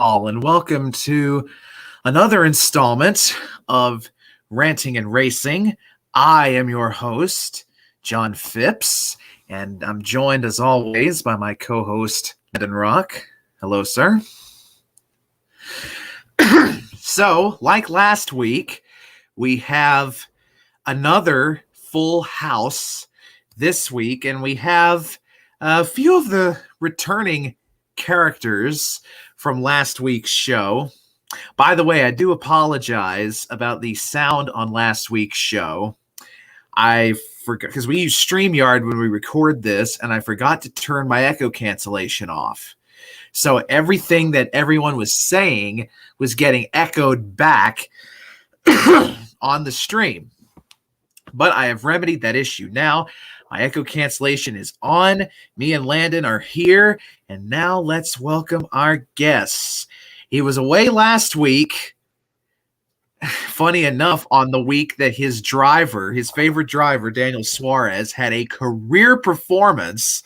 all, and welcome to another installment of Ranting and Racing. I am your host, Jon Phipps, and I'm joined as always by my co-host, Landon Rock. Hello, sir. So, like last week, we have another full house this week, and we have a few of the returning characters from last week's show. By the way, I do apologize about the sound on last week's show. I forgot, because we use StreamYard when we record this, and I forgot to turn my echo cancellation off. So everything that everyone was saying was getting echoed back on the stream. But I have remedied that issue now. My echo cancellation is on. Me and Landon are here. And now let's welcome our guests. He was away last week. Funny enough, on the week that his favorite driver, Daniel Suarez, had a career performance.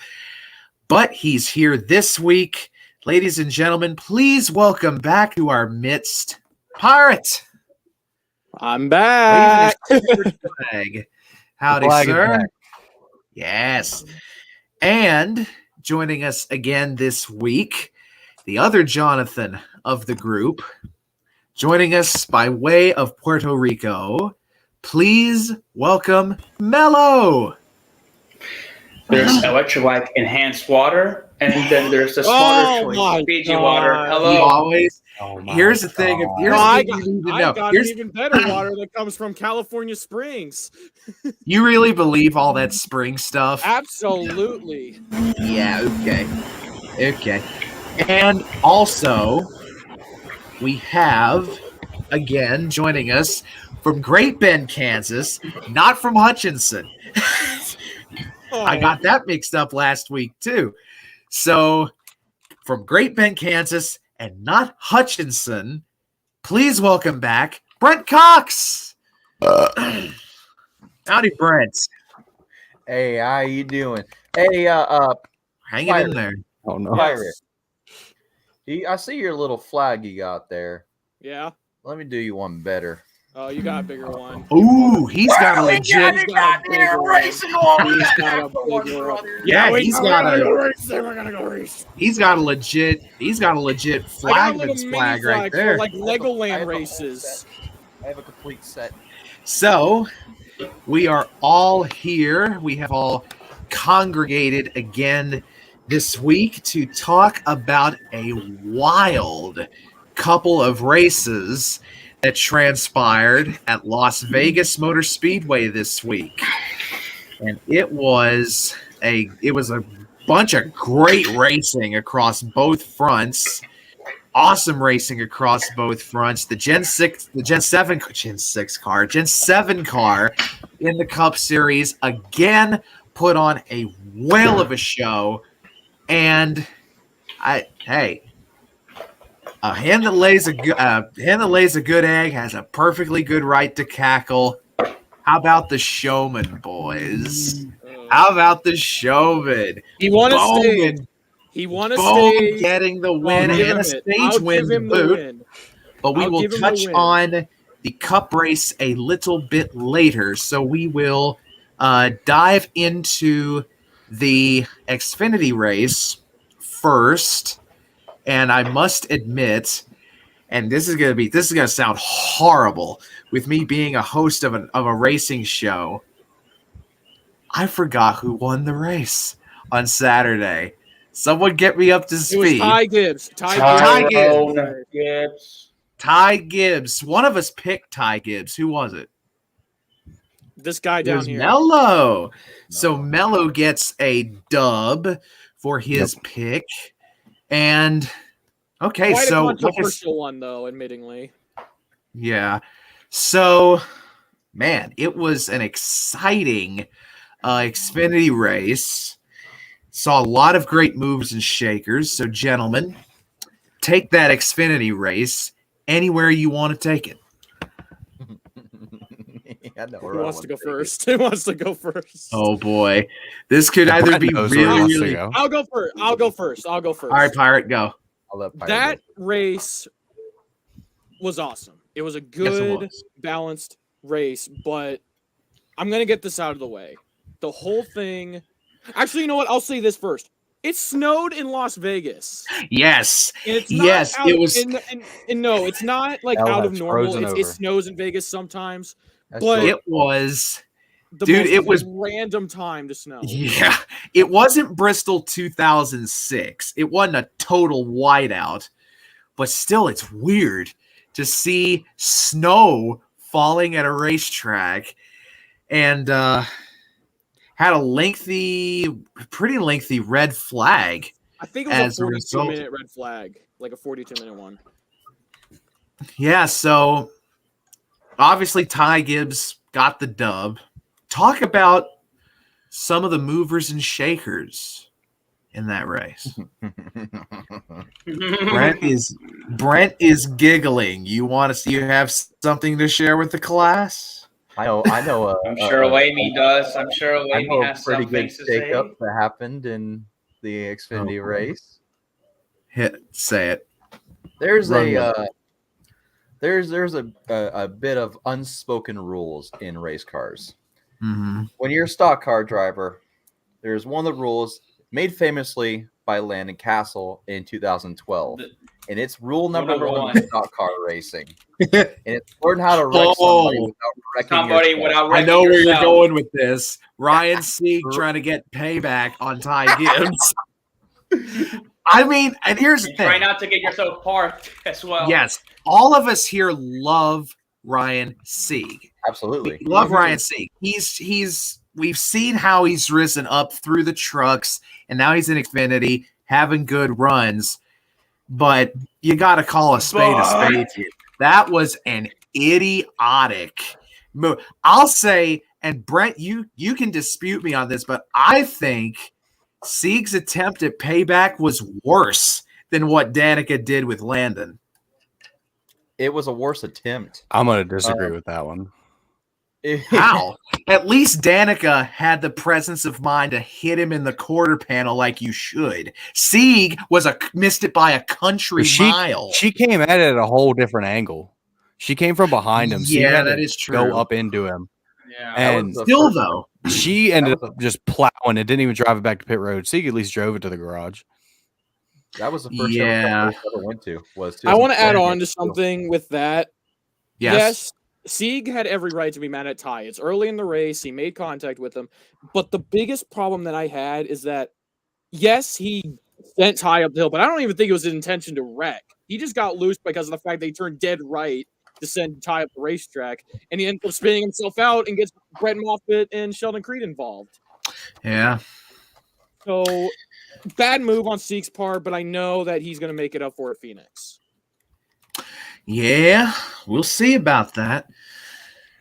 But he's here this week. Ladies and gentlemen, please welcome back to our midst, Pirate. I'm back. Howdy, sir. Yes. And joining us again this week, the other Jonathan of the group, joining us by way of Puerto Rico. Please welcome Mello. There's electrolyte enhanced water, and then there's the smaller choice Fiji water. Hello. You always. Here's the thing. I got even better water that comes from California Springs. You really believe all that spring stuff? Absolutely. Yeah. Okay. And also, we have again joining us from Great Bend, Kansas, not from Hutchinson. I got that mixed up last week, too. So, from Great Bend, Kansas, and not Hutchinson, please welcome back Brent Cox. Howdy, Brent. Hey, how you doing? Hey, hang it in there. Oh, no. Pirate. I see your little flag you got there. Yeah. Let me do you one better. Oh, you got a bigger one. Ooh, he's got a legit. He's got a bigger one. Yeah, he's got a legit flagman's flag right there. Like Legoland races. I have a complete set. So, we are all here. We have all congregated again this week to talk about a wild couple of races that transpired at Las Vegas Motor Speedway this week. And it was a bunch of great racing across both fronts. Awesome racing across both fronts. The Gen 7 car in the Cup Series again put on a whale of a show. And a hen that lays a good egg has a perfectly good right to cackle. How about the showman, boys? How about the showman? He won a stage. He won a stage. Getting the win and a stage win to boot. But we will touch on the Cup race a little bit later. So we will dive into the Xfinity race first. And I must admit, and this is gonna sound horrible with me being a host of a racing show. I forgot who won the race on Saturday. Someone get me up to speed. It was Ty Gibbs. Ty Gibbs. One of us picked Ty Gibbs. Who was it? This guy down here. Mello. So Mello gets a dub for his pick. And okay, quite so a controversial one, though, admittingly. Yeah. So, man, it was an exciting Xfinity race. Saw a lot of great moves and shakers. So, gentlemen, take that Xfinity race anywhere you want to take it. Who wants to go first? Who wants to go first? Oh boy, this could either be really. I'll go first. All right, Pirate, go. that race was awesome. It was a good, balanced race, but I'm going to get this out of the way. The whole thing... Actually, you know what? I'll say this first. It snowed in Las Vegas. Yes. And it's yes, not it was. And no, it's not like out of normal. It snows in Vegas sometimes. But it was. It was random time to snow. Yeah. It wasn't Bristol 2006. It wasn't a total whiteout. But still, it's weird to see snow falling at a racetrack. And had a pretty lengthy red flag. I think it was a 42-minute red flag, like a 42-minute one. Yeah, so obviously Ty Gibbs got the dub. Talk about some of the movers and shakers in that race. Brent is giggling. You have something to share with the class? I know. I'm sure Amy does. I'm sure Amy has pretty something good to say. shakeup that happened in the Xfinity race. Say it. There's a bit of unspoken rules in race cars. Mm-hmm. When you're a stock car driver, there's one of the rules made famously by Landon Castle in 2012. And it's rule number one in stock car racing. And it's learn how to wreck somebody without wrecking I know where yourself. you're going with this. Ryan Sieg trying to get payback on Ty Gibbs. I mean, and here's the thing. Try not to get yourself parked as well. Yes. All of us here love Ryan Sieg. Absolutely. We love Ryan Sieg. We've seen how he's risen up through the trucks, and now he's in Xfinity having good runs. But you got to call a spade a spade. That was an idiotic move. I'll say, and Brent, you can dispute me on this, but I think Sieg's attempt at payback was worse than what Danica did with Landon. It was a worse attempt. I'm going to disagree with that one. How? At least Danica had the presence of mind to hit him in the quarter panel like you should. Sieg missed it by a country mile. She came at it at a whole different angle. She came from behind him. Yeah, that is true. Go up into him. Yeah. And still, though, she ended up just plowing and didn't even drive it back to pit road. Sieg at least drove it to the garage. That was the first ever I ever went to. I want to add on to something with that. Yes. Sieg had every right to be mad at Ty. It's early in the race. He made contact with him. But the biggest problem that I had is that, yes, he sent Ty up the hill, but I don't even think it was his intention to wreck. He just got loose because of the fact that he turned dead right to send Ty up the racetrack. And he ended up spinning himself out and gets Brett Moffitt and Sheldon Creed involved. Yeah. So, bad move on Sieg's part, but I know that he's going to make it up for at Phoenix. Yeah, we'll see about that.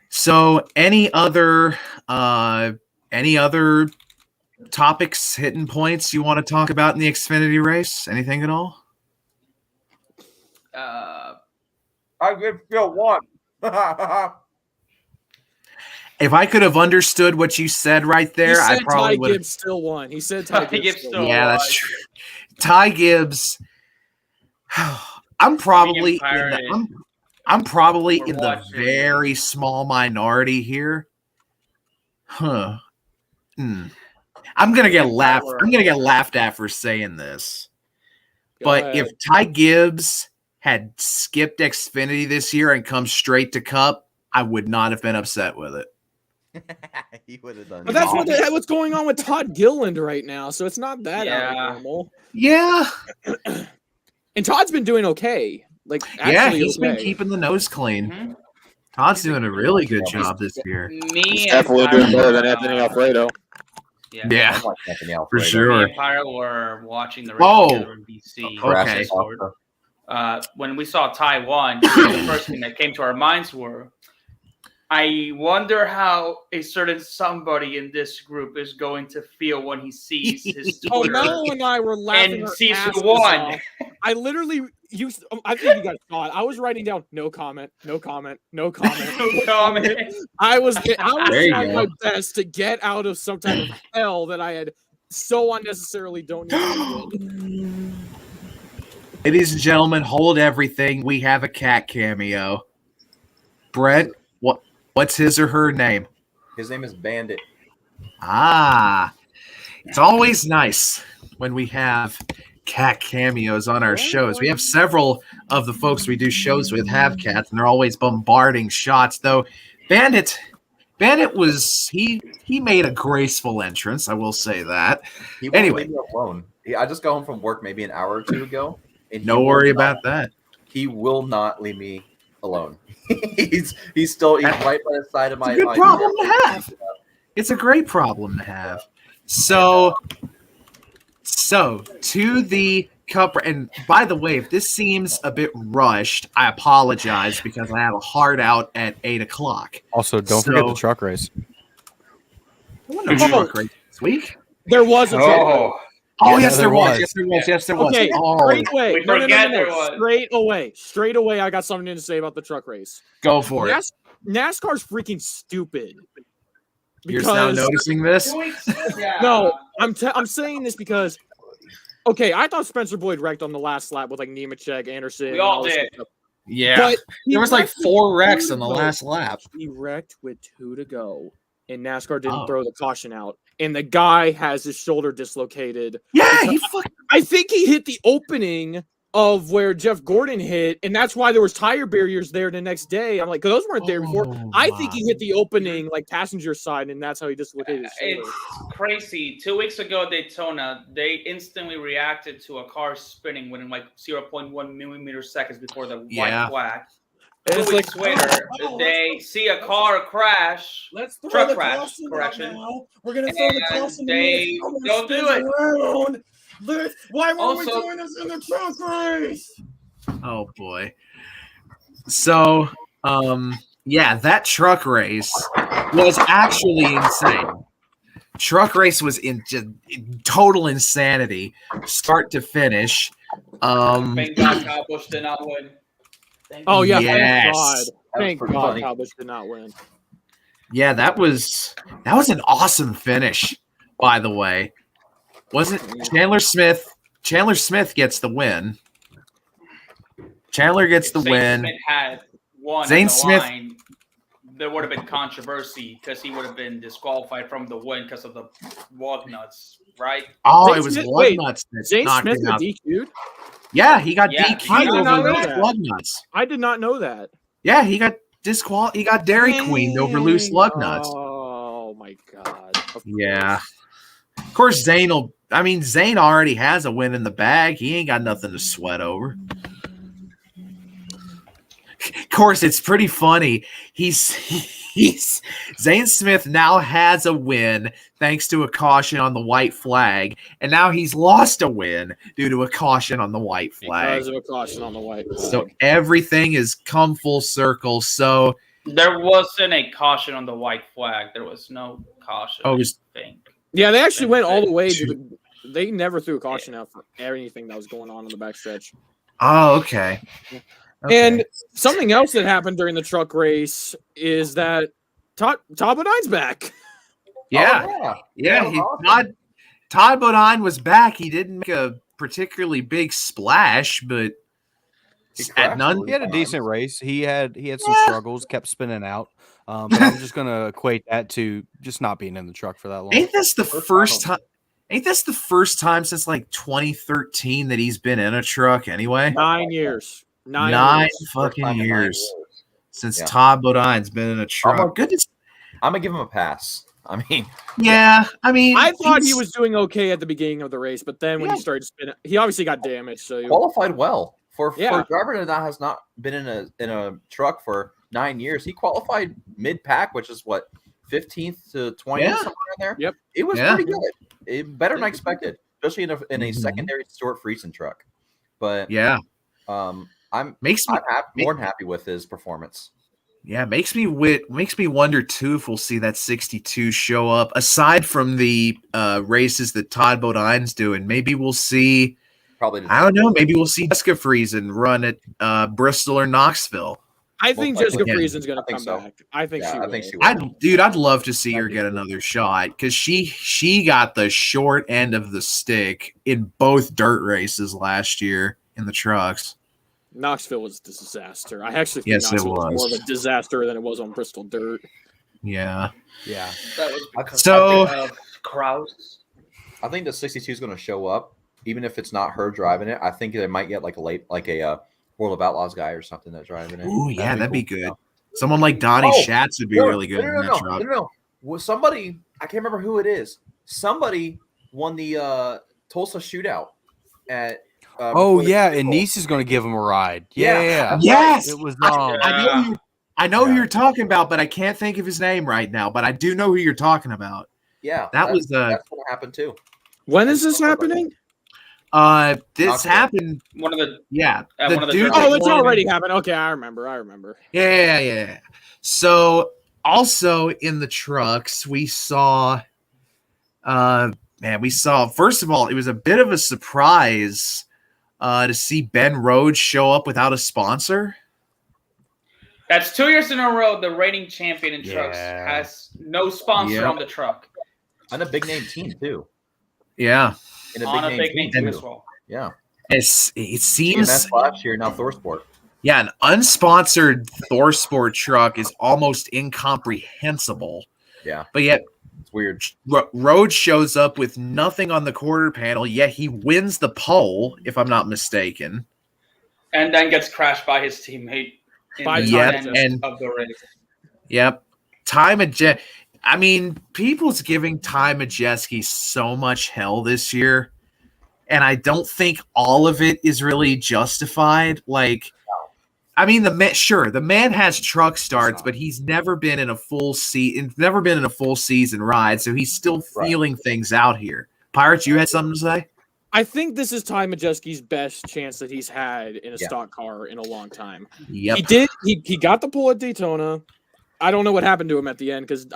So, any other topics, hitting points you want to talk about in the Xfinity race? Anything at all? I give Phil one. If I could have understood what you said right there, I probably would. Ty Gibbs still won. He said Ty Gibbs still won. Yeah, that's true. Ty Gibbs. I'm probably in the very small minority here. I'm gonna get laughed. I'm gonna get laughed at for saying this. But if Ty Gibbs had skipped Xfinity this year and come straight to Cup, I would not have been upset with it. He would have done. But that's what's going on with Todd Gilliland right now, so it's not that out of normal. Yeah. And Todd's been doing okay. He's been keeping the nose clean. Mm-hmm. Todd's doing a really good job this year. He's definitely doing better than Anthony Alfredo. Yeah, for sure. Me and Pyro were watching the race together in BC. Okay. When we saw Ty won, the first thing that came to our minds were, I wonder how a certain somebody in this group is going to feel when he sees his Twitter. Mel and I were laughing and sees who won. I literally used. I think you guys saw it. I was writing down no comment, no comment, no comment, no comment. I was trying my best to get out of some type of hell that I had so unnecessarily donated. Ladies and gentlemen, hold everything. We have a cat cameo. Brent, what's his or her name? His name is Bandit. Ah, it's always nice when we have cat cameos on our shows. We have several of the folks we do shows with have cats, and they're always bombarding shots. Though Bandit was he made a graceful entrance. I will say that. He won't Anyway, leave me alone. I just got home from work maybe an hour or two ago. And no worry about that. He will not leave me alone. he's right by the side of my. It's a good problem to have. It's a great problem to have. So to the cup, and by the way, if this seems a bit rushed, I apologize because I have a hard out at 8:00. Also, don't forget the truck race. I wonder if truck race this week. There was a truck race. Oh, yes, there was. Yes, there was. Okay, straight away. We forget there was. Straight away, I got something to say about the truck race. Go for it. NASCAR's freaking stupid. You're now noticing this? No, I'm saying this because, okay, I thought Spencer Boyd wrecked on the last lap with like Nemechek, Anderson. We all did. Yeah. But there was like 4 wrecks on the last lap. He wrecked with 2 to go, and NASCAR didn't throw the caution out. And the guy has his shoulder dislocated. Yeah, I think he hit the opening of where Jeff Gordon hit, and that's why there was tire barriers there the next day. I'm like, because those weren't there before. I think he hit the opening, like passenger side, and that's how he dislocated his shoulder. It's crazy. 2 weeks ago at Daytona, they instantly reacted to a car spinning within like 0.1 millimeter seconds before the white flag. And it's like, later, they see a car crash. Let's throw truck the crash. caution Correction. now. We're gonna throw the caution. They don't do it. Around. Why weren't we Also- doing this in the truck race? Oh boy. So, yeah, that truck race was actually insane. Truck race was in total insanity, start to finish. Thank God Kyle Busch did not win. Oh yeah, Yes. thank pretty God, funny. Kyle Busch did not win. Yeah, that was an awesome finish, by the way. Wasn't Chandler Smith? Chandler Smith gets the win. Chandler gets the win. Smith had won Zane the Smith- line, there would have been controversy because he would have been disqualified from the win because of the lug nuts, right? Oh, Zane it was Smith- lug wait, nuts that Zane knocked Smith him got out. DQ'd? Yeah, he got Yeah, DQ'd I did not over know loose that. lug nuts. I did not know that. Yeah, he got He got Dairy Queened over loose lug nuts. Oh my God. Of Yeah. course. Of course, Zane already has a win in the bag. He ain't got nothing to sweat over. Of course, it's pretty funny. Zane Smith now has a win thanks to a caution on the white flag, and now he's lost a win due to a caution on the white flag. Because of a caution on the white flag. So everything has come full circle. So There wasn't a caution on the white flag. There was no caution. Oh, it was- I think. Yeah, they actually went all the way to the. They never threw a caution out for anything that was going on the backstretch. Oh, okay. And something else that happened during the truck race is that Todd Bodine's back. Yeah. Oh, Yeah, awesome. Todd Bodine was back. He didn't make a particularly big splash, but He at crashed none. really He had a fast. decent race. He had some struggles, kept spinning out. But I'm just gonna equate that to just not being in the truck for that long. Ain't this the first time? Ain't this the first time since like 2013 that he's been in a truck? Anyway, 9 years. 9 9 years. First fucking time in 9 years since Yeah. Todd Bodine's been in a truck. gonna- Good. I'm gonna give him a pass. I mean, Yeah, I mean, I thought he he's- was doing okay at the beginning of the race, but then when he started spinning, he obviously got damaged. So qualified well for Yeah. a driver that has not been in a truck for 9 years. He qualified mid pack, which is what 15th to 20th Yeah. somewhere in there. Yep. It was Yeah. pretty good. Better than I expected, especially in a Mhm. secondary Stuart Friesen truck. But yeah, I'm makes me more than happy with his performance. Yeah, makes me wonder too if we'll see that 62 show up. Aside from the races that Todd Bodine's doing, maybe we'll see. Probably. I don't know. Maybe we'll see Jessica Friesen run at Bristol or Knoxville. I think Most Jessica likely. Friesen's going to I think come so. back. I think she will. I'd love to see her That'd be get cool. another shot because she got the short end of the stick in both dirt races last year. in the trucks. Knoxville was a disaster. I actually think Yes, it Knoxville was more was. of a disaster than it was on Bristol Dirt. Yeah. Yeah. That was because So- of Kraus. I think the 62 is going to show up, even if it's not her driving it. I think they might get like a World of Outlaws guy or something that's driving it. Ooh, yeah, that'd be cool. good. Someone like Donnie Oh, Schatz would be really good in that truck. No. Well, somebody, I can't remember who it is. Somebody won the Tulsa shootout at. Oh before the yeah, Super and Bowl. Nice is going to give him a ride. Yeah. Yeah. Yes, It was I know who you're talking about, but I can't think of his name right now. But I do know who you're talking about. Yeah, that's going to happen too. When is this happening? This Knoxville. happened. One of the Yeah, one of the dude trucks. that Oh, it's won- already happened. Okay, I remember. Yeah. So also in the trucks, we saw. First of all, it was a bit of a surprise to see Ben Rhodes show up without a sponsor. That's 2 years in a row. The reigning champion in trucks Yeah. has no sponsor Yep. on the truck. And a big name team too. Yeah, And On a big name team too. as well. Yeah. it seems. TMS last year, now ThorSport. Yeah, an unsponsored ThorSport truck is almost incomprehensible. Yeah, But yet it's weird. Rhodes shows up with nothing on the quarter panel, yet he wins the pole, if I'm not mistaken. And then gets crashed by his teammate in By the Yep, end and- of the race. Yep. I mean, people's giving Ty Majeski so much hell this year, and I don't think all of it is really justified. Like, I mean, the man has truck starts, but he's never been in a full season ride, so he's still feeling things out here. Pirates, you had something to say? I think this is Ty Majeski's best chance that he's had in a Yeah. stock car in a long time. Yep. He did. He got the pole at Daytona. I don't know what happened to him at the end because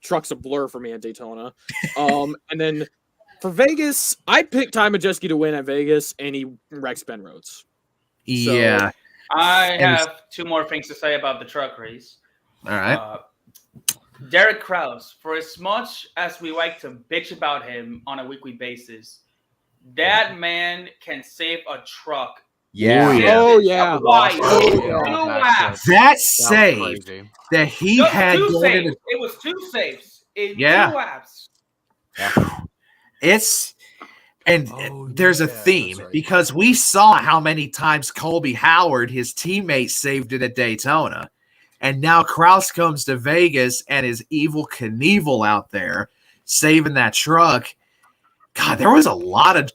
truck's a blur for me at Daytona. And then for Vegas, I picked Ty Majeski to win at Vegas, and he wrecks Ben Rhodes. Yeah. I And- have two more things to say about the truck race. All right. Derek Krause, for as much as we like to bitch about him on a weekly basis, that man can save a truck. Yeah. Oh, yeah. Twice. Yeah. Two laps. That save Crazy. that he No, had two going saves. into It was two saves in Yeah. 2 laps. it's and there's a yeah, theme that's right. because we saw how many times Colby Howard, his teammate, saved it at Daytona. And now Kraus comes to Vegas and is Evil Knievel out there saving that truck. God, there was a lot of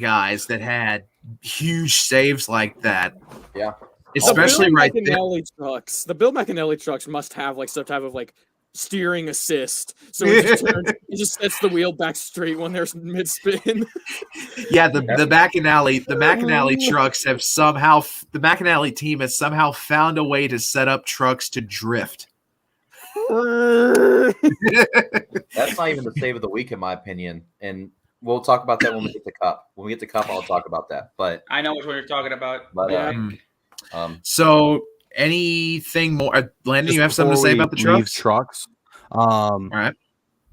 guys that had huge saves like that. Yeah. Especially Bill right there. McAnally trucks. The Bill McAnally trucks must have like some type of like steering assist, so it just turns, it just sets the wheel back straight when there's mid spin. Yeah, the McAnally trucks have somehow the McAnally team has somehow found a way to set up trucks to drift. That's not even the save of the week, in my opinion. And we'll talk about that when we get to Cup. When we get to Cup, I'll talk about that. But I know which one you're talking about. yeah. So anything more? Landon, Just you have something to before say we about the leave trucks? trucks. All right.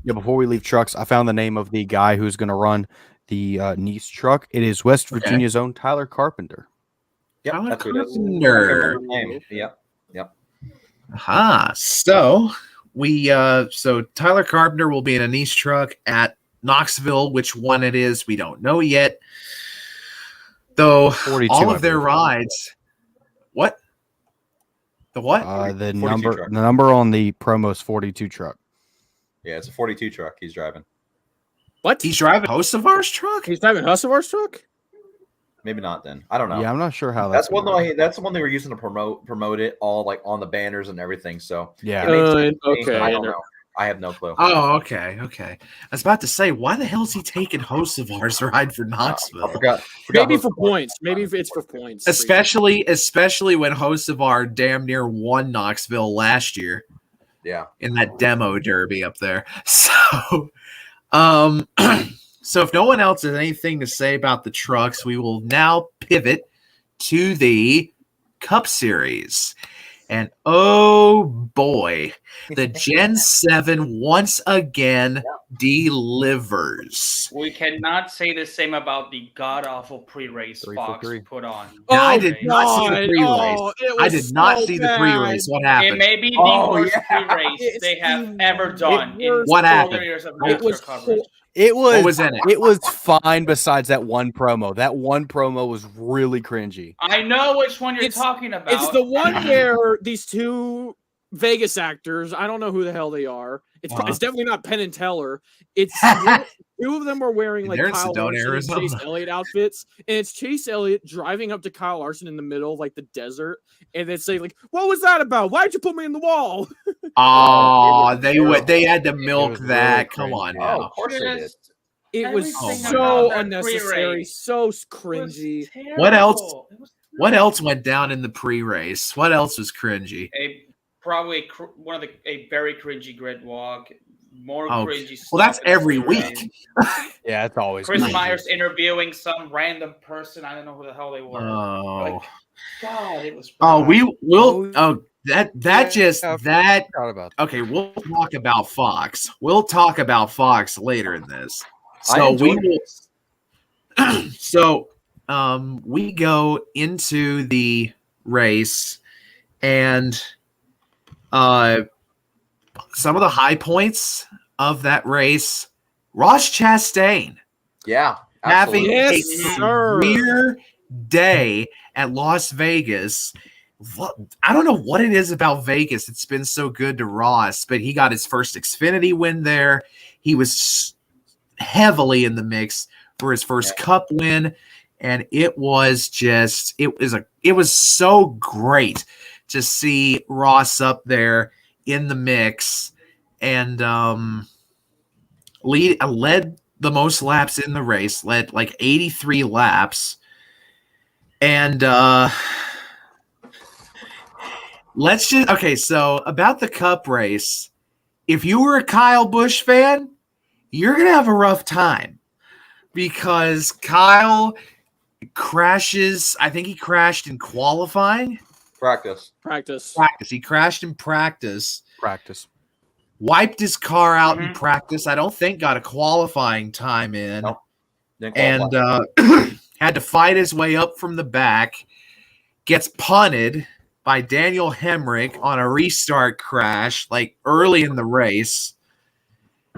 Yeah, before we leave trucks, I found the name of the guy who's going to run the Nice truck. It is West Virginia's own Tyler Carpenter. Yep, Tyler that's who it is. Carpenter. I can't remember his name. Yep. Aha. So so Tyler Carpenter will be in a Nice truck at Knoxville. Which one it is, we don't know yet. Though 42, all I of their believe. rides. What? The what? The 42 truck. number on the promo's 42 truck. Yeah, it's a 42 truck he's driving. What? He's driving Hocevar's truck? He's driving Hussavar's truck? Maybe not then. I don't know. Yeah, I'm not sure how That's gonna one. work. That's the one they were using to promote it all like on the banners and everything. So Yeah. it makes sense to me. Okay. I don't know. I have no clue. Oh, okay. I was about to say, why the hell is he taking Hocevar's ride for I Knoxville? forgot Maybe who- for points. Maybe if it's for points. Especially when Hocevar damn near won Knoxville last year Yeah. in that demo derby up there. So, so if no one else has anything to say about the trucks, we will now pivot to the Cup Series. And oh boy, the Gen 7 once again delivers. We cannot say the same about the god-awful pre-race 3 for Fox 3. put on. Now, I Oh, did not see the God. pre-race. Oh, it I was did not so see the pre-race. bad. What It happened? may be the Oh, worst yeah. pre-race It's they have the ever done in worst What all happened? the years of It NASCAR was coverage. It was, What was in it? It was fine besides that one promo. That one promo was really cringy. I know which one you're It's- It's talking about. the one where these two Vegas actors, I don't know who the hell they are. It's definitely not Penn and Teller. It's two of them were wearing like They're in Kyle Sedona, Larson and Arizona. Chase Elliott outfits, and it's Chase Elliott driving up to Kyle Larson in the middle of like the desert, and they say like, "What was that about? Why'd you put me in the wall?" Oh, It was they had to It milk was that. really Come on cringy. Oh, now. of course they did. It was Everything about so that unnecessary, pre-race so It was cringy. What else? terrible. It was What terrible. else went down in the pre-race? What else was cringy? A very cringy grid walk. More Oh, cringy stuff. well, that's in the every pre-race. week. Yeah, it's always Chris cringy. Myers interviewing some random person. I don't know who the hell they were. Oh, God, it was. oh, bad. we will. Oh, Oh, that yeah, just I that. forgot about Okay, we'll talk about Fox. We'll talk about Fox later in this. I So we enjoyed will. it. So, we go into the race, and some of the high points of that race: Ross Chastain Yeah, having absolutely. Yes, a sir. career day at Las Vegas. I don't know what it is about Vegas. It's been so good to Ross, but he got his first Xfinity win there. He was heavily in the mix for his first Cup win, and it was so great to see Ross up there in the mix, and led the most laps in the race, led like 83 laps. And so about the Cup race, if you were a Kyle Busch fan, you're going to have a rough time because Kyle crashes. I think he crashed in qualifying. Practice. He crashed in practice. Wiped his car out in practice. I don't think got a qualifying time in. Nope. Didn't And had to fight his way up from the back. Gets punted by Daniel Hemrick on a restart crash like early in the race.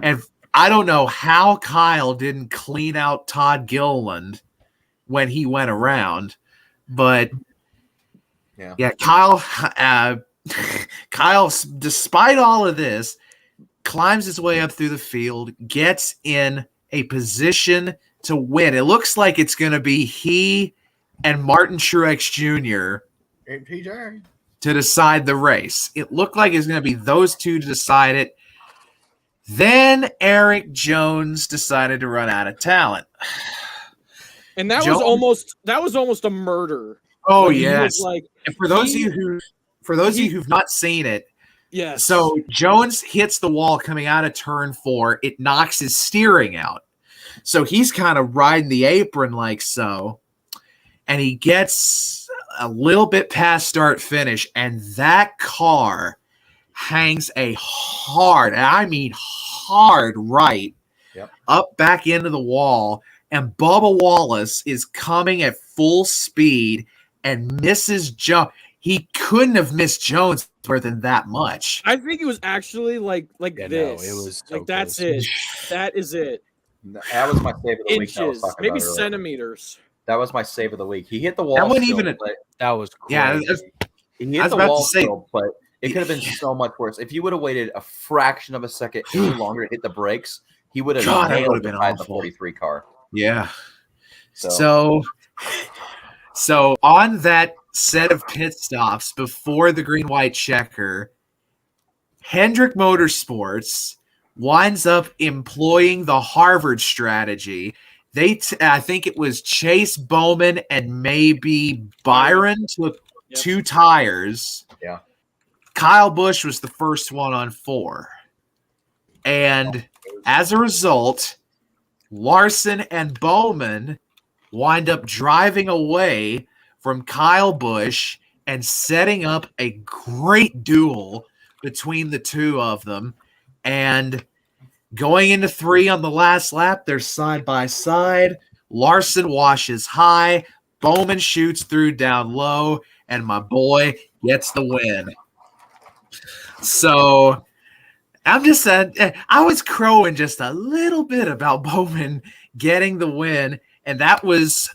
And I don't know how Kyle didn't clean out Todd Gilliland when he went around, but yeah, Kyle, despite all of this, climbs his way up through the field, gets in a position to win. It looks like it's going to be he and Martin Truex Jr. to decide the race. It looked like it's going to be those two to decide it. Then Eric Jones decided to run out of talent. And that was almost a murder. Oh, Like, yes. Like, and for those of you who've not seen it, yes. So Jones hits the wall coming out of turn 4. It knocks his steering out. So he's kind of riding the apron like so. And he gets a little bit past start finish. And that car hangs a hard, and I mean hard right up back into the wall. And Bubba Wallace is coming at full speed and misses Jones. He couldn't have missed Jones more than that much. I think it was actually like this. No, it was so like that's close. it. That is it. That was my save of the week. Inches, maybe centimeters. That was my save of the week. He hit the wall. That wasn't still, even that was crazy. Yeah. He hit the wall still, but it could have been so much worse. If you would have waited a fraction of a second any longer to hit the brakes, he would have nailed it behind the 43 car. Yeah. So on that set of pit stops before the green-white checker, Hendrick Motorsports winds up employing the Harvard strategy. I think it was Chase Bowman and maybe Byron took 2 tires. Yeah. Kyle Busch was the first one on 4. And as a result, Larson and Bowman wind up driving away from Kyle Busch and setting up a great duel between the two of them. And going into 3 on the last lap, they're side by side. Larson washes high. Bowman shoots through down low. And my boy gets the win. So I'm just I was crowing just a little bit about Bowman getting the win. And that was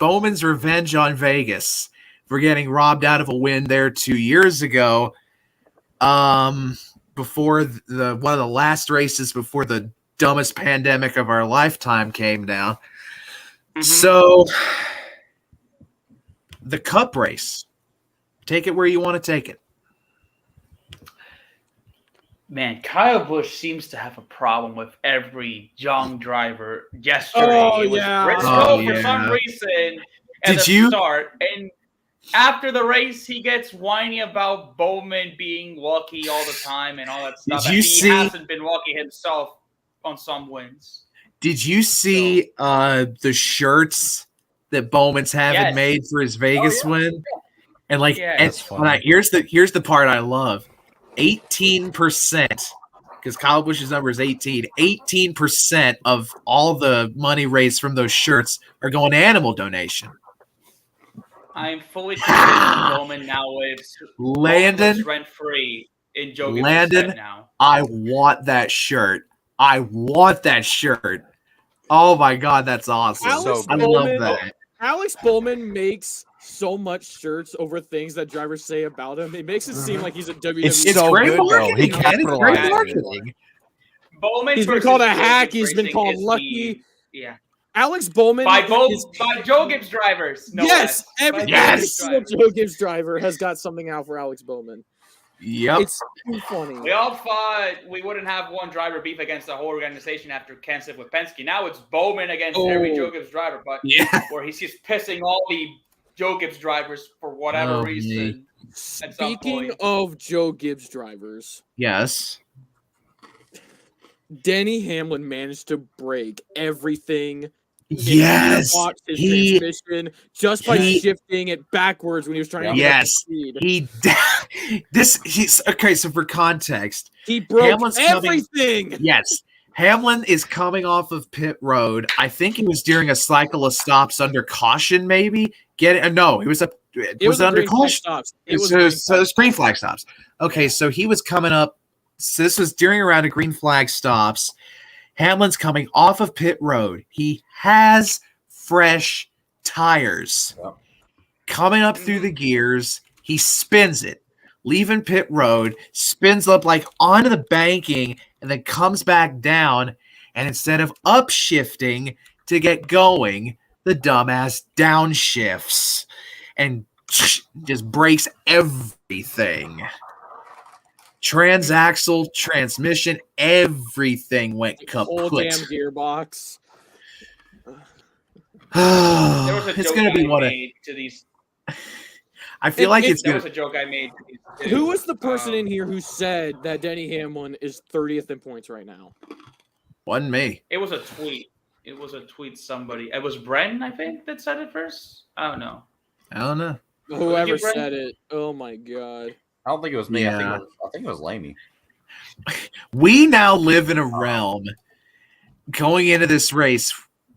Bowman's revenge on Vegas for getting robbed out of a win there 2 years ago. Before one of the last races before the dumbest pandemic of our lifetime came down. Mm-hmm. So the Cup race, take it where you want to take it. Man, Kyle Busch seems to have a problem with every young driver. Yesterday, it was Briscoe for some reason at the start, and after the race, he gets whiny about Bowman being lucky all the time and all that stuff. He hasn't been lucky himself on some wins. Did you see the shirts that Bowman's having made for his Vegas win? And here's the part I love. 18%, because Kyle Busch's number is 18. 18% of all the money raised from those shirts are going to animal donation. I'm fully convinced Bowman now lives rent-free in Joe Gibbs' head now. I want that shirt. Oh my God, that's awesome. I love that. Alex Bowman makes so much shirts over things that drivers say about him. It makes it seem like he's a WWE. It's so good, though. He capitalized on it. He's been called a hack. He's been called lucky. Yeah. Alex Bowman by Joe Gibbs drivers. No yes, every Joe Gibbs driver has got something out for Alex Bowman. Yep, it's too funny. We all thought we wouldn't have one driver beef against the whole organization after Kenseth with Penske. Now it's Bowman against every Joe Gibbs driver, but where he's just pissing all the Joe Gibbs drivers for whatever reason. Speaking of Joe Gibbs drivers, yes. Denny Hamlin managed to break everything. Yes, his transmission just by shifting it backwards when he was trying to get up to speed. He's okay. So for context, he broke everything. Hamlin is coming off of pit road. I think he was during a cycle of stops under caution. Maybe it was under caution. It was green flag stops. Okay, so he was coming up. So this was during a round of green flag stops. Hamlin's coming off of pit road. He has fresh tires. Yep. Coming up through the gears, he spins it, leaving pit road, spins up like onto the banking, and then comes back down. And instead of upshifting to get going, the dumbass downshifts and just breaks everything. Transaxle, transmission, everything went kaput. Whole damn gearbox. It's going to be one of these. I feel like it's there was a joke I made. Who was the person in here who said that Denny Hamlin is 30th in points right now? Wasn't me. It was a tweet. Somebody. It was Brent, I think, that said it first. I don't know. Whoever said it. Oh my God. I don't think it was me. Yeah. I think it was Lamey. We now live in a realm going into this race.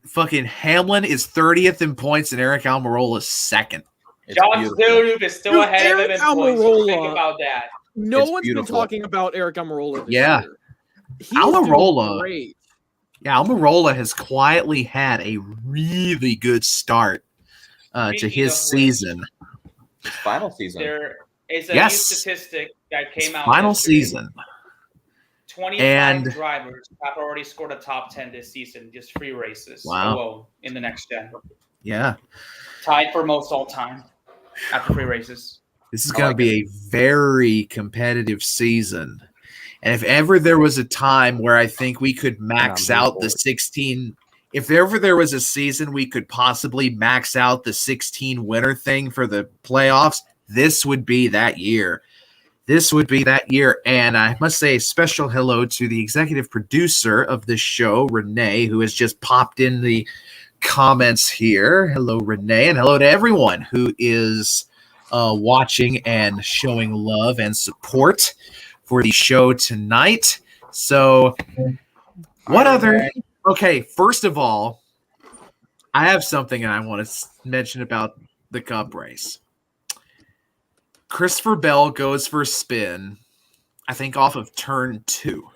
Fucking Hamlin is 30th in points and Eric Almirola is second. John Stillroop is still ahead of him in points. Think about that. No one's been talking about Eric Almirola this year. Almirola. Great. Yeah, Almirola has quietly had a really good start to his season. His final season. It's a new statistic that came out. Final season. 25 drivers have already scored a top 10 this season, just 3 races alone in the next gen. Yeah. Tied for most all time after 3 races. This is going to be a very competitive season. And if ever there was a time where I think we could max out the 16, if ever there was a season we could possibly max out the 16 winner thing for the playoffs, this would be that year. And I must say a special hello to the executive producer of this show, Renee, who has just popped in the comments here. Hello, Renee, and hello to everyone who is watching and showing love and support for the show tonight. So, what other? Okay, first of all, I have something I want to mention about the Cup race. Christopher Bell goes for a spin, I think off of turn 2.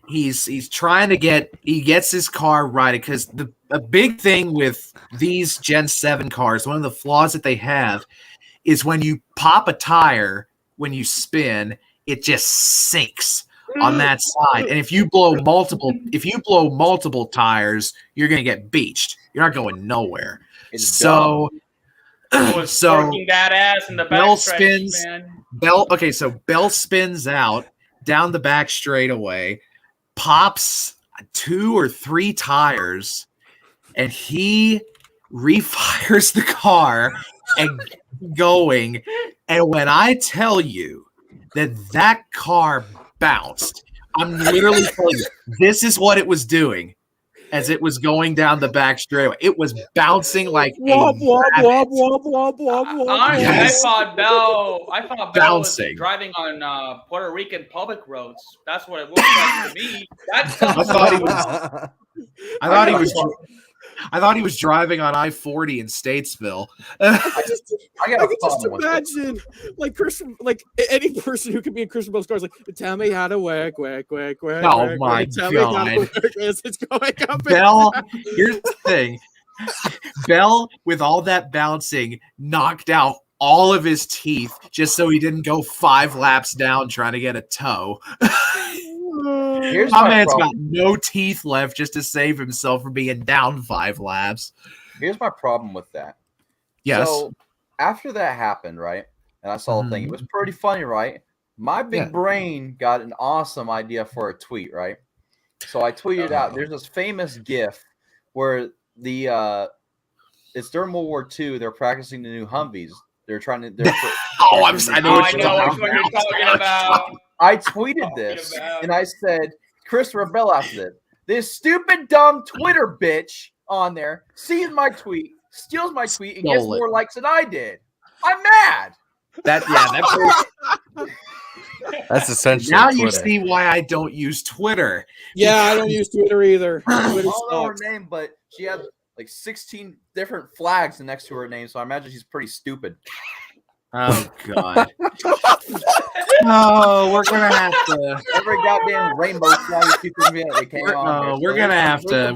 He's trying to gets his car right, because a big thing with these Gen 7 cars, one of the flaws that they have is when you pop a tire when you spin, it just sinks on that side. And if you blow multiple tires, you're gonna get beached. You're not going nowhere. So working that ass in the Bell back spins. man. So Bell spins out down the back straightaway, pops 2 or 3 tires, and he refires the car and going. And when I tell you that car bounced, I'm literally telling you, this is what it was doing as it was going down the back straightaway. It was bouncing like Honestly, Yes. I thought Bell Bouncing. was driving on Puerto Rican public roads. That's what it looked like to me. That's I thought he was driving on I-40 in Statesville. I could just imagine, like any person who could be in Christian Bell's car is like, tell me how to work. Oh my tell me how to God. work as it's going up. Bell, here's the thing. Bell, with all that bouncing, knocked out all of his teeth just so he didn't go 5 laps down trying to get a tow. My man's got no teeth left just to save himself from being down 5 laps. Here's my problem with that. Yes. So after that happened, right, and I saw the thing, it was pretty funny, right? My big brain got an awesome idea for a tweet, right? So I tweeted out, there's this famous GIF where it's during World War II, they're practicing the new Humvees. They're trying to. I know what you're talking about. I tweeted this and I said, Christopher Bell after this. This stupid, dumb Twitter bitch on there sees my tweet, steals my tweet, and gets more likes than I did. I'm mad. That's essentially. Now Twitter. you see why I don't use Twitter. Yeah, I don't use Twitter either. I don't know her name, but she has like 16 different flags next to her name, so I imagine she's pretty stupid. Oh God! No, we're gonna have to. Every goddamn rainbow flag people came on. We're gonna have to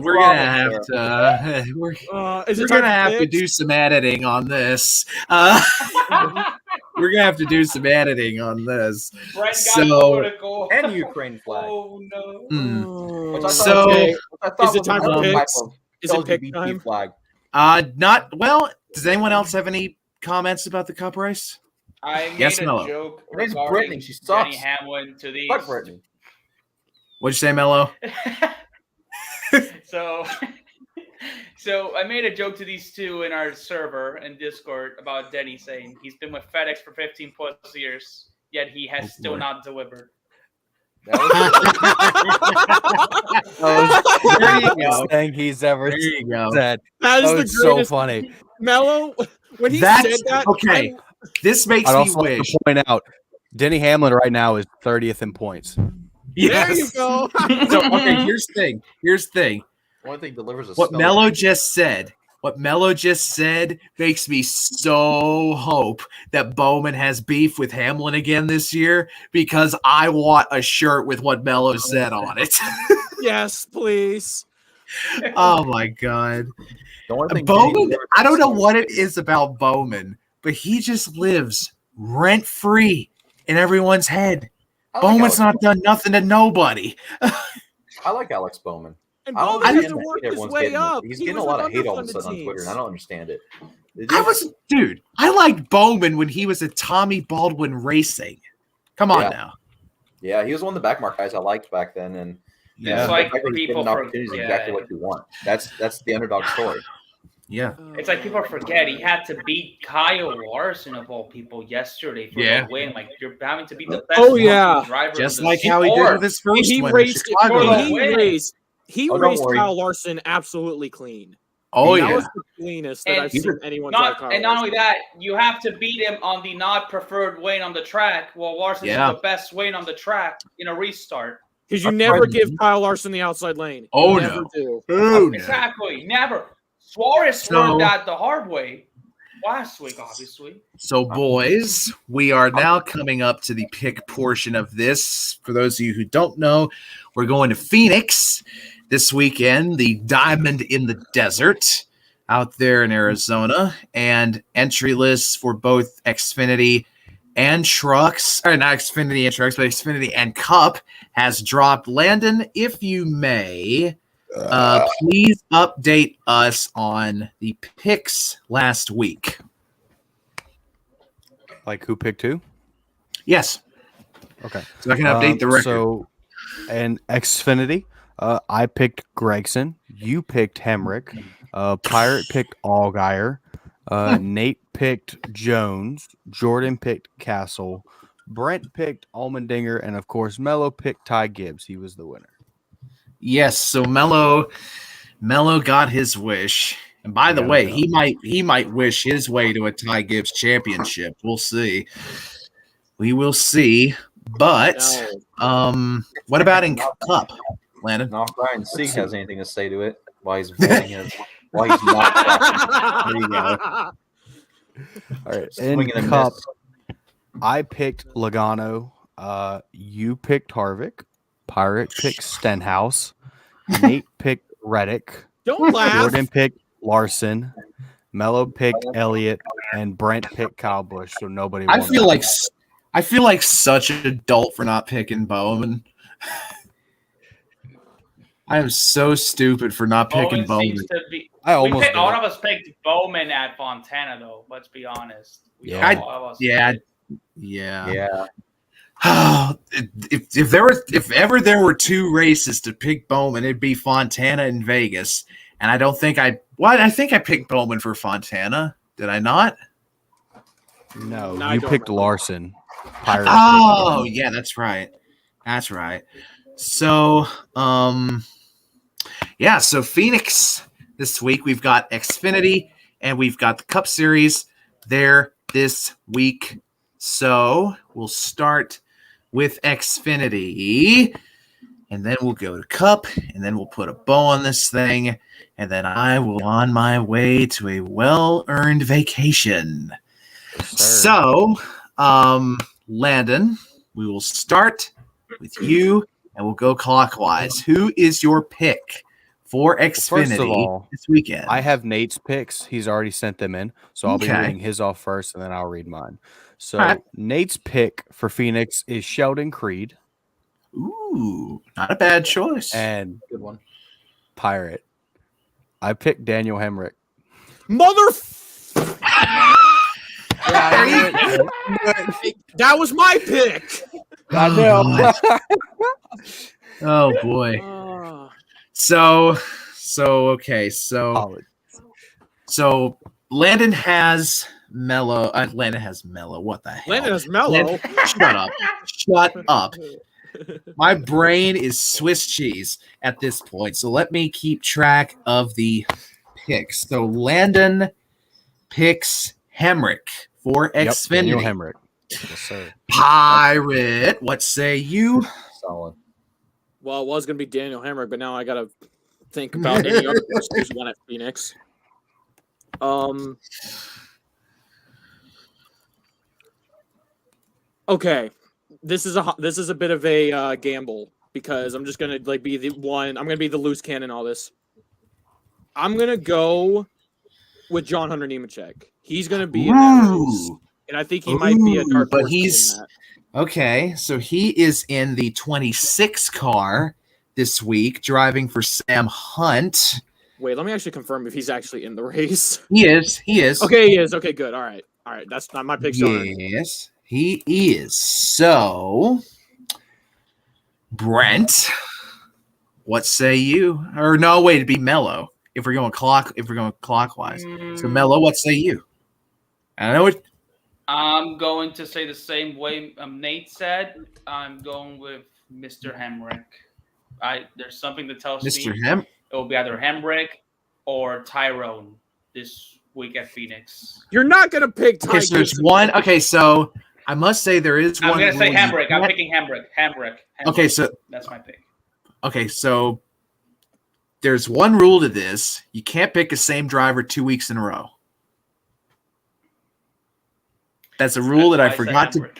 do some editing on this. We're gonna have to do some editing on this. And Ukraine flag. Oh no! Is it time for picks? Is it pick time? Flag. Not well. Does anyone else have any comments about the Cup race? I made a joke regarding She sucks. Denny Hamlin to these. Fuck Brittany. What'd you say, Mello? So I made a joke to these two in our server in Discord about Denny saying he's been with FedEx for 15 plus years, yet he has still not delivered. There you go. Thing he's ever said. That is the greatest. So funny. Mello, when he said that. Okay. This makes me wish. Like to point out, Denny Hamlin right now is 30th in points. Yes. There you go. So okay, here's the thing. One thing delivers what Mello just said makes me so hope that Bowman has beef with Hamlin again this year, because I want a shirt with what Mello said on it. Yes, please. Oh my God. Bowman, I don't know what it is about Bowman, but he just lives rent free in everyone's head. Bowman's not done nothing to nobody. I like Alex Bowman. And Bowman has to work his way up. He's getting a lot of hate all of a sudden on Twitter, and I don't understand it. I liked Bowman when he was at Tommy Baldwin Racing. Come on now. Yeah, he was one of the backmark guys I liked back then, and it's like people opportunities exactly what you want. That's the underdog story. Yeah, it's like people forget he had to beat Kyle Larson of all people yesterday for the win. Like you're having to beat the best driver, just like how he did with his first he win. He raced Kyle Larson absolutely clean. Oh, that yeah. was the cleanest that I've seen anyone try car And not only racing. that, you have to beat him on the not preferred lane on the track, while Larson's the best lane on the track in a restart. Because you never give Kyle Larson the outside lane. Oh, never do. Oh, exactly. Never. Suarez learned that the hard way last week, obviously. So, boys, we are now coming up to the pick portion of this. For those of you who don't know, we're going to Phoenix this weekend, the Diamond in the Desert out there in Arizona, and entry lists for both Xfinity and trucks, or not Xfinity and trucks, but Xfinity and Cup has dropped. Landon, if you may, please update us on the picks last week. Like who picked who? Yes. Okay. So I can update the record. So, and Xfinity, I picked Gregson. You picked Hemrick. Pirate picked Allgaier. Nate picked Jones. Jordan picked Castle. Brent picked Allmendinger. And, of course, Mello picked Ty Gibbs. He was the winner. Yes, so Mello got his wish. And by the way, he might wish his way to a Ty Gibbs championship. We'll see. We will see. But what about in Cup, Landon? Not Brian C has anything to say to it. Why he's voting his, why he's not. There you go. All right. In Cup, I picked Logano. You picked Harvick. Pirate picked Stenhouse. Nate picked Reddick. Don't laugh. Jordan picked Larson. Mello picked Elliott, and Brent picked Kyle Busch. So nobody. I feel like such an adult for not picking Bowman. I am so stupid for not picking Bowman. All of us picked Bowman at Fontana, though. Let's be honest. Yeah. If ever there were two races to pick Bowman, it'd be Fontana and Vegas. And I don't think I think I picked Bowman for Fontana. Did I not? No, you picked Larson. Pirates yeah, that's right. That's right. So, so Phoenix this week, we've got Xfinity and we've got the Cup Series there this week. So we'll start with Xfinity, and then we'll go to Cup, and then we'll put a bow on this thing, and then I will be on my way to a well-earned vacation. So, Landon, we will start with you, and we'll go clockwise. Who is your pick for Xfinity first of all, this weekend? I have Nate's picks. He's already sent them in, so I'll be reading his off first, and then I'll read mine. So Nate's pick for Phoenix is Sheldon Creed. Ooh, not a bad choice. And good one. Pirate. I picked Daniel Hemrick. That was my pick. I know. Oh boy. So Landon has Mello. Landon has Mello. What the hell? Landon has Mello. Shut up. My brain is Swiss cheese at this point. So let me keep track of the picks. So Landon picks Hemrick for Xfinity. Daniel Hemrick. Yes, sir. Pirate, what say you? Solid. Well, it was going to be Daniel Hemrick, but now I got to think about any other person who's won at Phoenix. Okay, this is a bit of a gamble because I'm just gonna be the one. I'm gonna be the loose cannon. All this. I'm gonna go with John Hunter Nemechek. He's gonna be in that race, and I think he might be a dark horse. But he's okay. So he is in the 26 car this week, driving for Sam Hunt. Wait, let me actually confirm if he's actually in the race. He is. Okay, he is. Okay, good. All right. That's not my pick. Yes, he is. So, Brent, what say you? Or no, wait, it'd be Mello. If we're going clockwise. So Mello, what say you? I know it. I'm going to say the same way Nate said. I'm going with Mr. Hemrick. There's something that tells me it will be either Hemrick or Tyrone this week at Phoenix. You're not gonna pick Ty. Okay, so there's one. Okay, so I must say there is one. I'm gonna say rule Hamrick. I'm picking Hamrick. Hamrick. Okay, so that's my pick. Okay, so there's one rule to this. You can't pick the same driver 2 weeks in a row. That's a rule that I forgot to.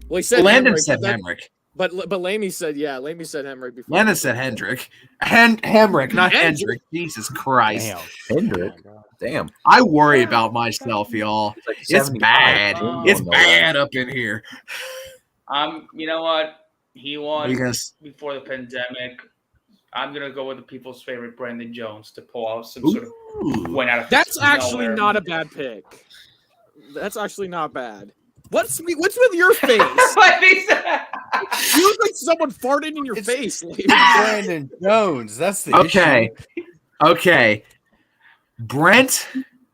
Well, he said Landon Hamrick, said Hamrick. But Lamy said Lamy said Hamrick before. Landon said Hendrick. Hamrick, not Hendrick. Jesus Christ. Damn. Hendrick. Damn. I worry about myself, y'all. It's bad. It's Oh, bad up in here. You know what? He won Because before the pandemic. I'm gonna go with the people's favorite Brandon Jones to pull out some sort of win out of. That's actually not a bad pick. That's actually not bad. What's with your face? You look like someone farted in your face. Brandon Jones. That's the issue. Okay. Brent,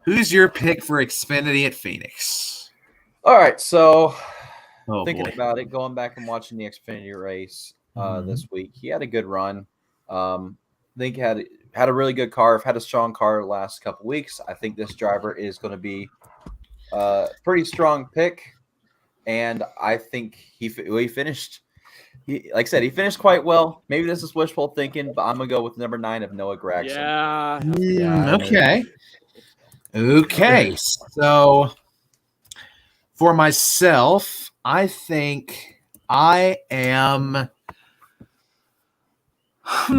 who's your pick for Xfinity at Phoenix? All right, so thinking about it, going back and watching the Xfinity race this week, he had a good run. I think he had a really good car. Had a strong car the last couple weeks. I think this driver is going to be a pretty strong pick, and I think he finished. Like I said, he finished quite well. Maybe this is wishful thinking, but I'm gonna go with number 9 of Noah Gragson. Okay. So for myself, I think I am. You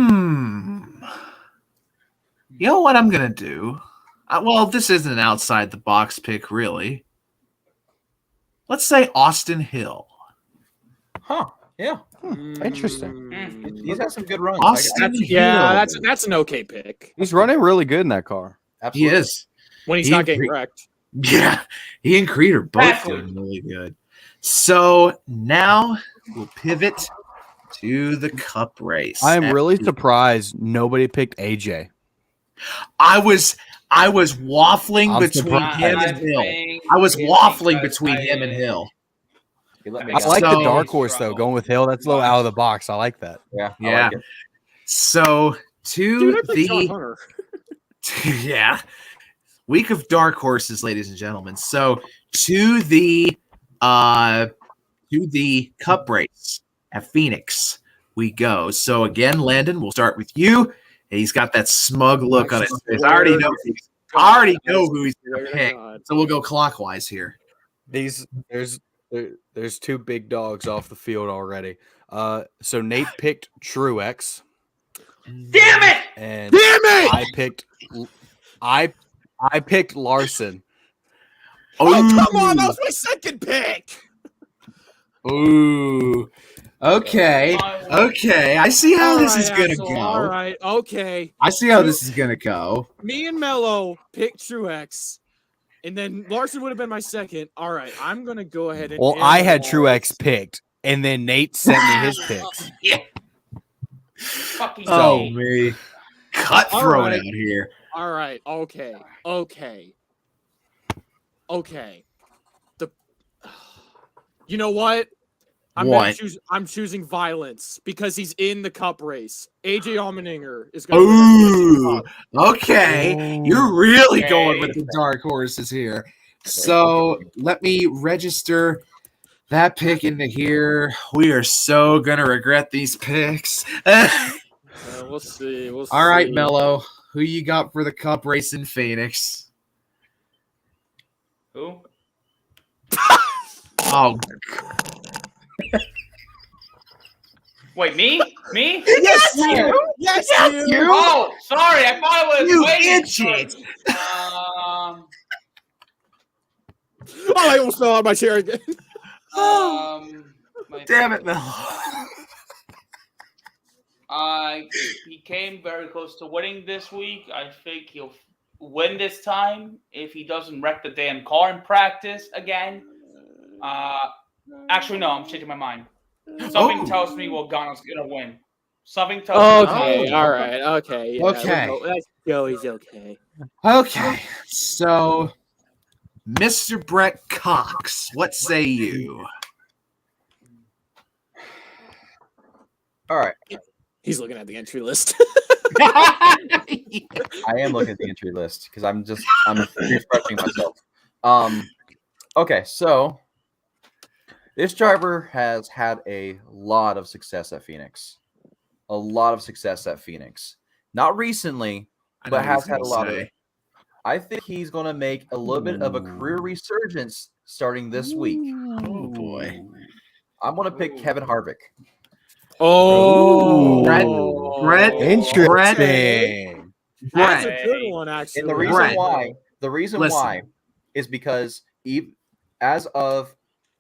know what I'm gonna do? Well, this isn't an outside the box pick, really. Let's say Austin Hill. Huh? Yeah. Interesting. He's had some good runs. That's an okay pick. He's running really good in that car. Absolutely. He is. When he's not getting wrecked. Yeah, he and Creed are both doing really good. So now we'll pivot to the Cup race. I am really surprised nobody picked AJ. I was waffling between him and Hill. I was waffling between him and Hill. I like the dark horse though. Going with Hill, that's a little out of the box. I like that. Yeah. Yeah. Like it. So yeah, week of dark horses, ladies and gentlemen. So to the Cup race at Phoenix we go. So again, Landon, we'll start with you. He's got that smug look on his face. I already know who he's going to pick. So we'll go clockwise here. There's two big dogs off the field already. So Nate picked Truex. Damn it! And I picked Larson. Oh, come on, that was my second pick. Ooh. Okay. I see how this is gonna go. All right. Okay. I see how this is gonna go. Me and Mello picked Truex, and then Larson would have been my second. All right. I'm gonna go ahead and. Well, I had Truex picked, and then Nate sent me his picks. Yeah. Fucking me. Cutthroat out here. All right. Okay. You know what? I'm choosing violence because he's in the Cup race. AJ Allmendinger is going to okay. You're really going with the dark horses here. So let me register that pick into here. We are so going to regret these picks. We'll see. All right, Mello. Who you got for the Cup race in Phoenix? Who? Oh, wait, me? Yes, you. Yes, you. Oh, sorry. I thought it was you idiot. I almost fell out of my chair again. Damn it, Mel. He came very close to winning this week. I think he'll win this time if he doesn't wreck the damn car in practice again. Actually, no, I'm changing my mind. Something tells me Logano's gonna win. Something tells me. Okay, all right, okay. Yeah, okay. Joey's okay. Okay, so Mr. Brent Cox, what say you? All right. He's looking at the entry list. I am looking at the entry list because I'm refreshing myself. Okay, so this driver has had a lot of success at Phoenix. Not recently, but has had a lot of it. I think he's going to make a little bit of a career resurgence starting this week. Oh, boy. I'm going to pick Kevin Harvick. Oh, Brett, interesting. That's a good one, actually. And the reason why is because as of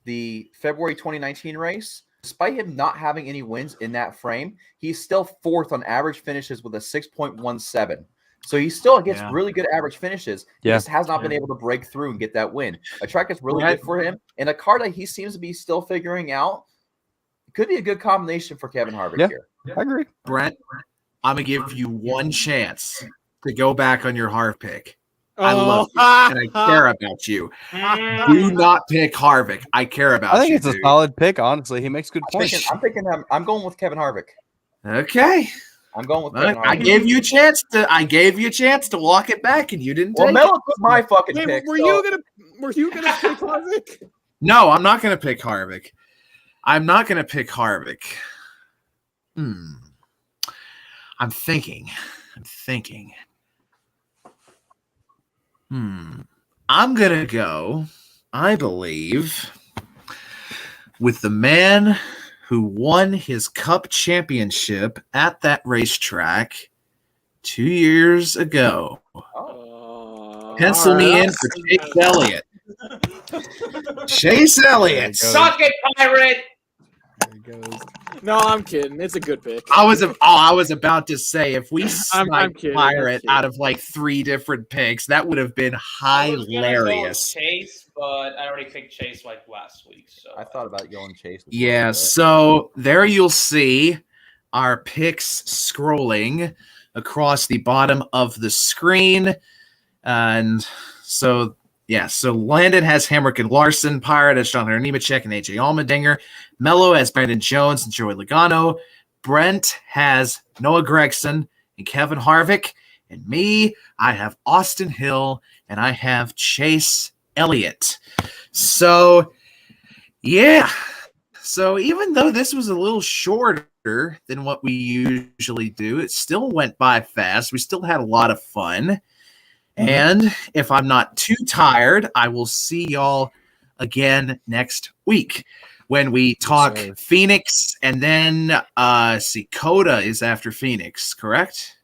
the February 2019 race, despite him not having any wins in that frame, he's still fourth on average finishes with a 6.17. So he still gets really good average finishes. He just has not been able to break through and get that win. A track that's really good for him, and a car that he seems to be still figuring out. Could be a good combination for Kevin Harvick here. I agree. Brent, I'm going to give you one chance to go back on your Harv pick. I love you, and I care about you. Do not pick Harvick. I care about you. I think it's a solid pick, honestly. He makes good points. I'm going with Kevin Harvick. Okay. I'm going with Kevin Harvick. I gave you a chance to walk it back, and you didn't take Melo it. took my fucking pick. Were you gonna pick Harvick? No, I'm not going to pick Harvick. I'm thinking. I'm going to go, I believe, with the man who won his Cup championship at that racetrack 2 years ago. Pencil me in for Chase Elliott. Chase Elliott. Suck it, pirate. There he goes. No, I'm kidding. It's a good pick. I was about to say, if we sniped Pirate out of like 3 different picks, that would have been hilarious. Chase, but I already picked Chase like last week. So I thought about going Chase. Yeah, so there you'll see our picks scrolling across the bottom of the screen. And so Landon has Hamrick and Larson, Pirate has John Nemechek and AJ Allmendinger, Mello has Brandon Jones and Joey Logano, Brent has Noah Gragson and Kevin Harvick, and me, I have Austin Hill and I have Chase Elliott. So, yeah. So even though this was a little shorter than what we usually do, it still went by fast. We still had a lot of fun. And if I'm not too tired, I will see y'all again next week when we talk Phoenix, and then Coda is after Phoenix, correct?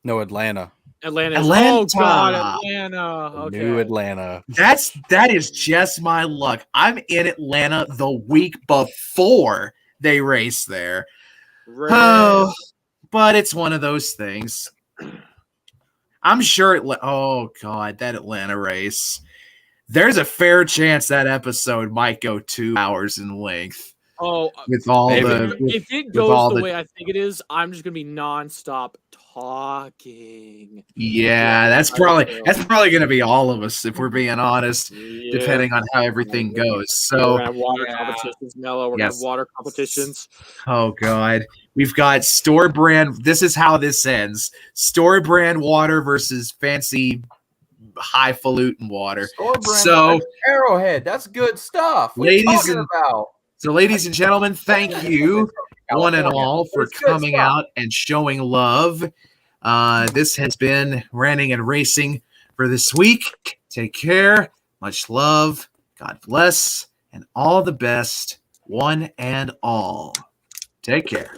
No, Atlanta. Atlanta. Oh God, Atlanta. Okay. New Atlanta. That is just my luck. I'm in Atlanta the week before they race there. Oh, but it's one of those things. I'm sure that Atlanta race. There's a fair chance that episode might go 2 hours in length. Oh, with all if it goes the way I think it is, I'm just gonna be nonstop talking. Yeah, that's probably gonna be all of us if we're being honest, depending on how everything goes. So we're gonna have water competitions, Mello. We're gonna have water competitions. Oh God. We've got store brand. This is how this ends. Store brand water versus fancy highfalutin water. Store brand Arrowhead. That's good stuff. Ladies and gentlemen, thank you one and all for coming out and showing love. This has been Ranting and Racing for this week. Take care. Much love. God bless. And all the best, one and all. Take care.